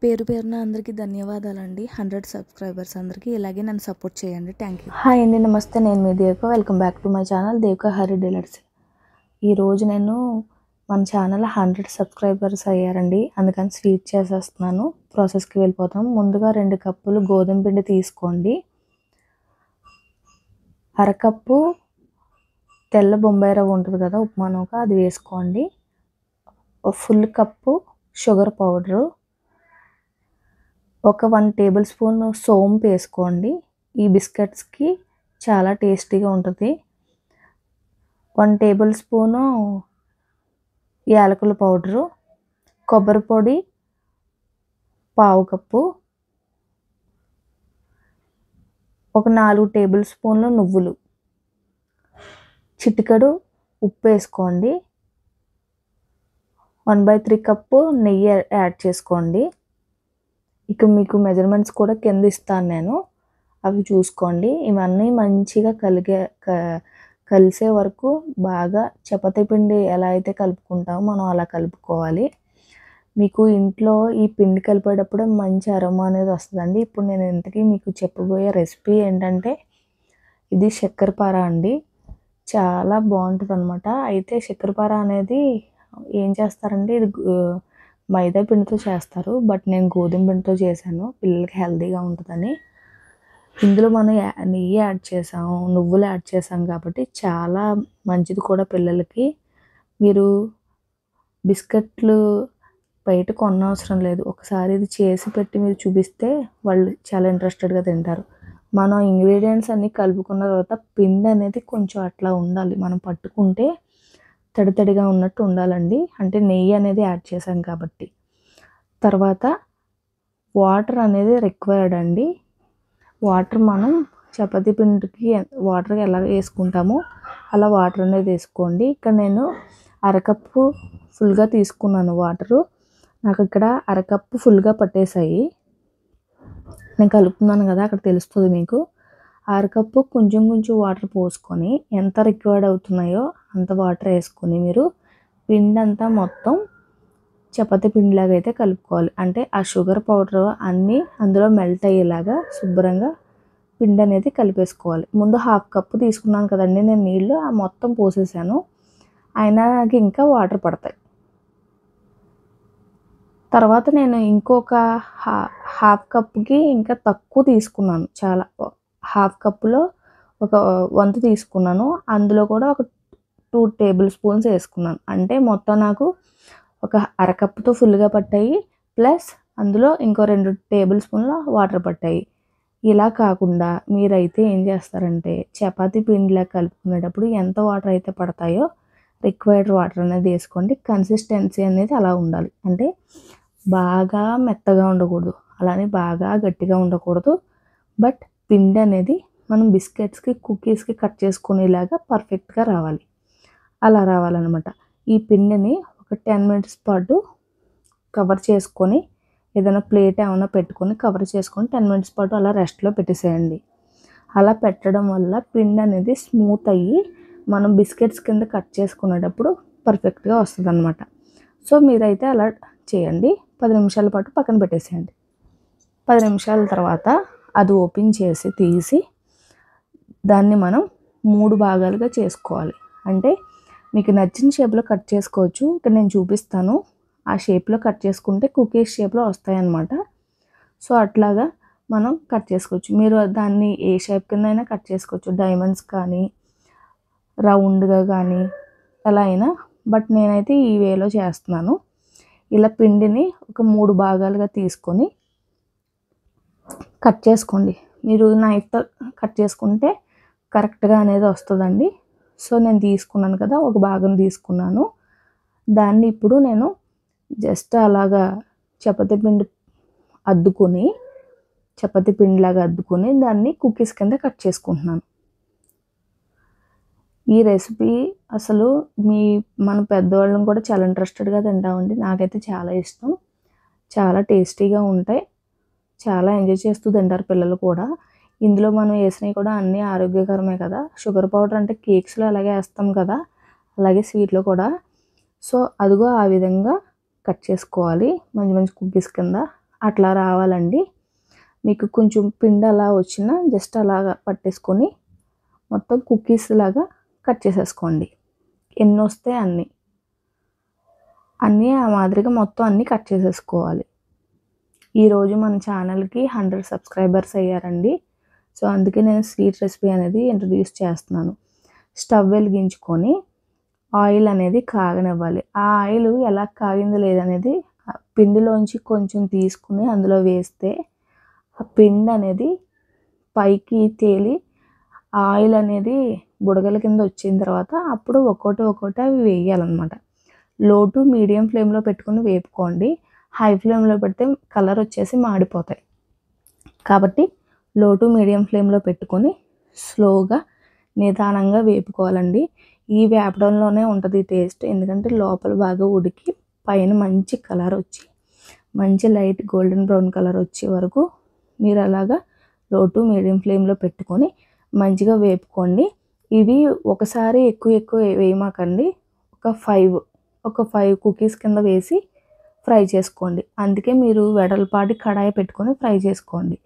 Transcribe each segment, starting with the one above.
పేరు పేరున అందరికీ ధన్యవాదాలండి. 100 సబ్స్క్రైబర్స్ అందరికీ ఇలాగే నన్ను సపోర్ట్ చేయండి. Thank you. హాయ్ అండి, నమస్తే. నేను మీ Devika. Welcome back to my channel Devika Hari dealers. ఈరోజు నేను మన ఛానల్ 100 సబ్స్క్రైబర్స్ అయ్యారండి, అందుకని స్వీట్ చేసేస్తున్నాను. ప్రాసెస్కి వెళ్ళిపోతాం. ముందుగా 2 కప్పులు గోధుమ పిండి తీసుకోండి. అరకప్పు తెల్ల బొంబాయి రవ్వ ఉంటుంది కదా, ఉప్మా నూక, అది వేసుకోండి. ఫుల్ కప్పు షుగర్ పౌడరు, ఒక 1 టేబుల్ స్పూన్ సోంపు వేసుకోండి. ఈ బిస్కెట్స్కి చాలా టేస్టీగా ఉంటుంది. 1 టేబుల్ స్పూను యాలకుల పౌడరు, కొబ్బరి పొడి పావు కప్పు, ఒక 4 టేబుల్ స్పూన్లు నువ్వులు, చిటికెడు ఉప్పు వేసుకోండి. 1/3 కప్పు నెయ్యి యాడ్ చేసుకోండి. ఇక మీకు మెజర్మెంట్స్ కూడా కింద ఇస్తాను నేను, అవి చూసుకోండి. ఇవన్నీ మంచిగా కలిసే వరకు బాగా చపాతీ పిండి ఎలా అయితే కలుపుకుంటామో మనం అలా కలుపుకోవాలి. మీకు ఇంట్లో ఈ పిండి కలిపేటప్పుడు మంచి అరోమా అనేది వస్తుందండి. ఇప్పుడు నేను ఇంతకీ మీకు చెప్పబోయే రెసిపీ ఏంటంటే, ఇది చక్కెరపార అండి. చాలా బాగుంటుంది అనమాట. అయితే చక్కెరపార అనేది ఏం చేస్తారంటే, ఇది మైదా పిండితో చేస్తారు, బట్ నేను గోధుమ పిండితో చేశాను, పిల్లలకి హెల్తీగా ఉంటుందని. ఇందులో మనం నెయ్యి యాడ్ చేసాము, నువ్వులు యాడ్ చేసాం కాబట్టి చాలా మంచిది కూడా పిల్లలకి. మీరు బిస్కెట్లు బయట కొనవసరం లేదు, ఒకసారి ఇది చేసి పెట్టి మీరు చూపిస్తే వాళ్ళు చాలా ఇంట్రెస్టెడ్గా తింటారు. మనం ఇంగ్రీడియంట్స్ అన్నీ కలుపుకున్న తర్వాత పిండి అనేది కొంచెం అట్లా ఉండాలి, మనం పట్టుకుంటే తడితడిగా ఉన్నట్టు ఉండాలండి. అంటే నెయ్యి అనేది యాడ్ చేసాం కాబట్టి. తర్వాత వాటర్ అనేది రిక్వైర్డ్ అండి. వాటర్ మనం చపాతీ పిండికి వాటర్ ఎలా వేసుకుంటామో అలా వాటర్ అనేది వేసుకోండి. ఇక్కడ నేను అరకప్పు ఫుల్గా తీసుకున్నాను వాటరు. నాకు ఇక్కడ అరకప్పు ఫుల్గా పట్టేశాయి. నేను కలుపుతున్నాను కదా, అక్కడ తెలుస్తుంది మీకు. అరకప్పు కొంచెం కొంచెం వాటర్ పోసుకొని ఎంత రిక్వైర్డ్ అవుతున్నాయో అంత వాటర్ వేసుకొని మీరు పిండి అంతా మొత్తం చపాతీ పిండిలాగా అయితే కలుపుకోవాలి. అంటే ఆ షుగర్ పౌడర్ అన్నీ అందులో మెల్ట్ అయ్యేలాగా శుభ్రంగా పిండి అనేది కలిపేసుకోవాలి. ముందు 1/2 కప్పు తీసుకున్నాను కదండి నేను నీళ్ళు, ఆ మొత్తం పోసేసాను. అయినా నాకు ఇంకా వాటర్ పడతాయి. తర్వాత నేను ఇంకొక 1/2 కప్పుకి ఇంకా తక్కువ తీసుకున్నాను. చాలా 1/2 కప్పులో ఒక వంతు తీసుకున్నాను. అందులో కూడా ఒక 2 టేబుల్ స్పూన్స్ వేసుకున్నాను. అంటే మొత్తం నాకు ఒక అరకప్పుతో ఫుల్గా పట్టాయి, ప్లస్ అందులో ఇంకో 2 టేబుల్ స్పూన్ల వాటర్ పట్టాయి. ఇలా కాకుండా మీరైతే ఏం చేస్తారంటే, చపాతీ పిండిలా కలుపుకునేటప్పుడు ఎంత వాటర్ అయితే పడతాయో రిక్వైర్డ్ వాటర్ అనేది వేసుకోండి. కన్సిస్టెన్సీ అనేది అలా ఉండాలి. అంటే బాగా మెత్తగా ఉండకూడదు, అలానే బాగా గట్టిగా ఉండకూడదు. బట్ పిండి అనేది మనం బిస్కెట్స్కి కుకీస్కి కట్ చేసుకునేలాగా పర్ఫెక్ట్గా రావాలి. అలా రావాలన్నమాట. ఈ పిండిని ఒక 10 మినిట్స్ పాటు కవర్ చేసుకొని, ఏదైనా ప్లేట్ ఏమైనా పెట్టుకొని కవర్ చేసుకొని 10 మినిట్స్ పాటు అలా రెస్ట్లో పెట్టేసేయండి. అలా పెట్టడం వల్ల పిండి అనేది స్మూత్ అయ్యి మనం బిస్కెట్స్ కింద కట్ చేసుకునేటప్పుడు పర్ఫెక్ట్గా వస్తుంది అనమాట. సో మీరైతే అలా చేయండి. 10 నిమిషాల పాటు పక్కన పెట్టేసేయండి. 10 నిమిషాల తర్వాత అది ఓపెన్ చేసి తీసి దాన్ని మనం 3 భాగాలుగా చేసుకోవాలి. అంటే మీకు నచ్చిన షేప్లో కట్ చేసుకోవచ్చు. ఇక్కడ నేను చూపిస్తాను, ఆ షేప్లో కట్ చేసుకుంటే కుకీస్ షేప్లో వస్తాయన్నమాట. సో అట్లాగా మనం కట్ చేసుకోవచ్చు. మీరు దాన్ని ఏ షేప్ కింద అయినా కట్ చేసుకోవచ్చు, డైమండ్స్ కానీ రౌండ్గా కానీ ఎలా అయినా. బట్ నేనైతే ఈ వేలో చేస్తున్నాను. ఇలా పిండిని ఒక 3 భాగాలుగా తీసుకొని కట్ చేసుకోండి. మీరు నైఫ్తో కట్ చేసుకుంటే కరెక్ట్గా అనేది వస్తుందండి. సో నేను తీసుకున్నాను కదా, ఒక భాగం తీసుకున్నాను. దాన్ని ఇప్పుడు నేను జస్ట్ అలాగా చపాతీ పిండిలాగా అద్దుకొని దాన్ని కుకీస్ కింద కట్ చేసుకుంటున్నాను. ఈ రెసిపీ అసలు మన పెద్దవాళ్ళని కూడా చాలా ఇంట్రెస్టెడ్గా తింటామండి. నాకైతే చాలా ఇష్టం, చాలా టేస్టీగా ఉంటాయి, చాలా ఎంజాయ్ చేస్తూ తింటారు పిల్లలు కూడా. ఇందులో మనం వేసినవి కూడా అన్నీ ఆరోగ్యకరమే కదా. షుగర్ పౌడర్ అంటే కేక్స్లో అలాగే వేస్తాం కదా, అలాగే స్వీట్లో కూడా. సో అదిగో ఆ విధంగా కట్ చేసుకోవాలి మంచి మంచి కుకీస్ కింద. అట్లా రావాలండి. మీకు కొంచెం పిండి అలా వచ్చినా జస్ట్ అలాగా పట్టేసుకొని మొత్తం కుకీస్ లాగా కట్ చేసేసుకోండి. ఎన్ని వస్తే అన్నీ ఆ మాదిరిగా మొత్తం అన్నీ కట్ చేసేసుకోవాలి. ఈరోజు మన ఛానల్కి 100 సబ్స్క్రైబర్స్ అయ్యారండి. సో అందుకే నేను స్వీట్ రెసిపీ అనేది ఇంట్రడ్యూస్ చేస్తున్నాను. స్టవ్ వెలిగించుకొని ఆయిల్ అనేది కాగనివ్వాలి. ఆ ఆయిల్ ఎలా కాగింది లేదనేది పిండిలోంచి కొంచెం తీసుకుని అందులో వేస్తే ఆ పిండి అనేది పైకి తేలి ఆయిల్ అనేది బుడగల కింద వచ్చిన తర్వాత అప్పుడు ఒక్కొక్కటి అవి వేయాలన్నమాట. లో టు మీడియం ఫ్లేమ్లో పెట్టుకుని వేపుకోండి. హై ఫ్లేమ్లో పెడితే కలర్ వచ్చేసి మాడిపోతాయి. కాబట్టి లో టు మీడియం ఫ్లేమ్లో పెట్టుకొని స్లోగా నిదానంగా వేపుకోవాలండి. ఈ వేపడంలోనే ఉంటుంది టేస్ట్. ఎందుకంటే లోపల బాగా ఉడికి పైన మంచి కలర్ వచ్చి మంచి లైట్ గోల్డెన్ బ్రౌన్ కలర్ వచ్చే వరకు మీరు అలాగా లో టు మీడియం ఫ్లేమ్లో పెట్టుకొని మంచిగా వేపుకోండి. ఇవి ఒకసారి ఎక్కువ వేయమాకండి. ఒక 5 కుకీస్ కింద వేసి ఫ్రై చేసుకోండి. అందుకే మీరు వెడల్పాటి కడాయి పెట్టుకొని ఫ్రై చేసుకోండి.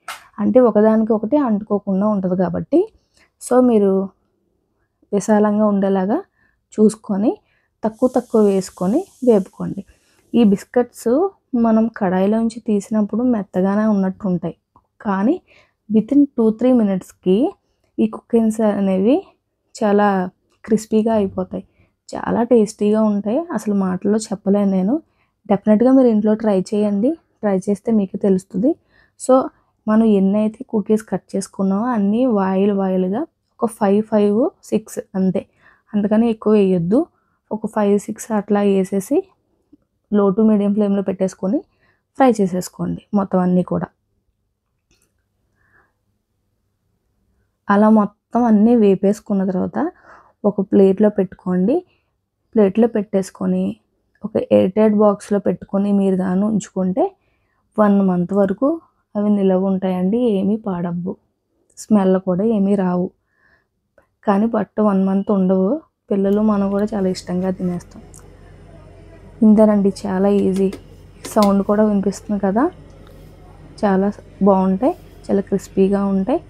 అంటే ఒకదానికి ఒకటి అంటుకోకుండా ఉంటుంది కాబట్టి. సో మీరు విశాలంగా ఉండేలాగా చూసుకొని తక్కువ వేసుకొని వేపుకోండి. ఈ బిస్కెట్స్ మనం కడాయిలోంచి తీసినప్పుడు మెత్తగానే ఉన్నట్టు ఉంటాయి. కానీ వితిన్ 2-3 మినిట్స్కి ఈ కుకీస్ అనేవి చాలా క్రిస్పీగా అయిపోతాయి. చాలా టేస్టీగా ఉంటాయి. అసలు మాటల్లో చెప్పలేను నేను. డెఫినెట్గా మీరు ఇంట్లో ట్రై చేయండి. ట్రై చేస్తే మీకు తెలుస్తుంది. సో మనం ఎన్నైతే కుకీస్ కట్ చేసుకున్నామో అన్నీ వాయిల్గా ఒక 5-6 అంతే. అందుకని ఎక్కువ వేయొద్దు. ఒక 5-6 అట్లా వేసేసి లో టు మీడియం ఫ్లేమ్లో పెట్టేసుకొని ఫ్రై చేసేసుకోండి మొత్తం అన్నీ కూడా. అలా మొత్తం అన్నీ వేపేసుకున్న తర్వాత ఒక ప్లేట్లో పెట్టుకోండి. ప్లేట్లో పెట్టేసుకొని ఒక ఎయిర్టైట్ బాక్స్లో పెట్టుకొని మీరు కానీ ఉంచుకుంటే 1 మంత్ వరకు అవి నిలవ ఉంటాయండి. ఏమీ పాడవ్వు, స్మెల్ కూడా ఏమీ రావు. కానీ 1 మంత్ ఉండవు. పిల్లలు మనం కూడా చాలా ఇష్టంగా తినేస్తాం. ఇంతేనండి, చాలా ఈజీ. సౌండ్ కూడా వినిపిస్తుంది కదా, చాలా బాగుంటాయి, చాలా క్రిస్పీగా ఉంటాయి,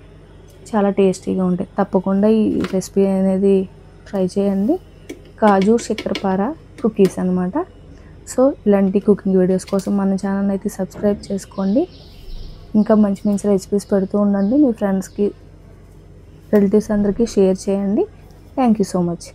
చాలా టేస్టీగా ఉంటాయి. తప్పకుండా ఈ రెసిపీ అనేది ట్రై చేయండి. కాజు చక్కెరపార కుకీస్ అనమాట. సో ఇలాంటి కుకింగ్ వీడియోస్ కోసం మన ఛానల్ అయితే సబ్స్క్రైబ్ చేసుకోండి. ఇంకా మంచి రెసిపీస్ పెడుతూ ఉండండి. మీ ఫ్రెండ్స్కి, రిలేటివ్స్ అందరికీ షేర్ చేయండి. Thank you so much.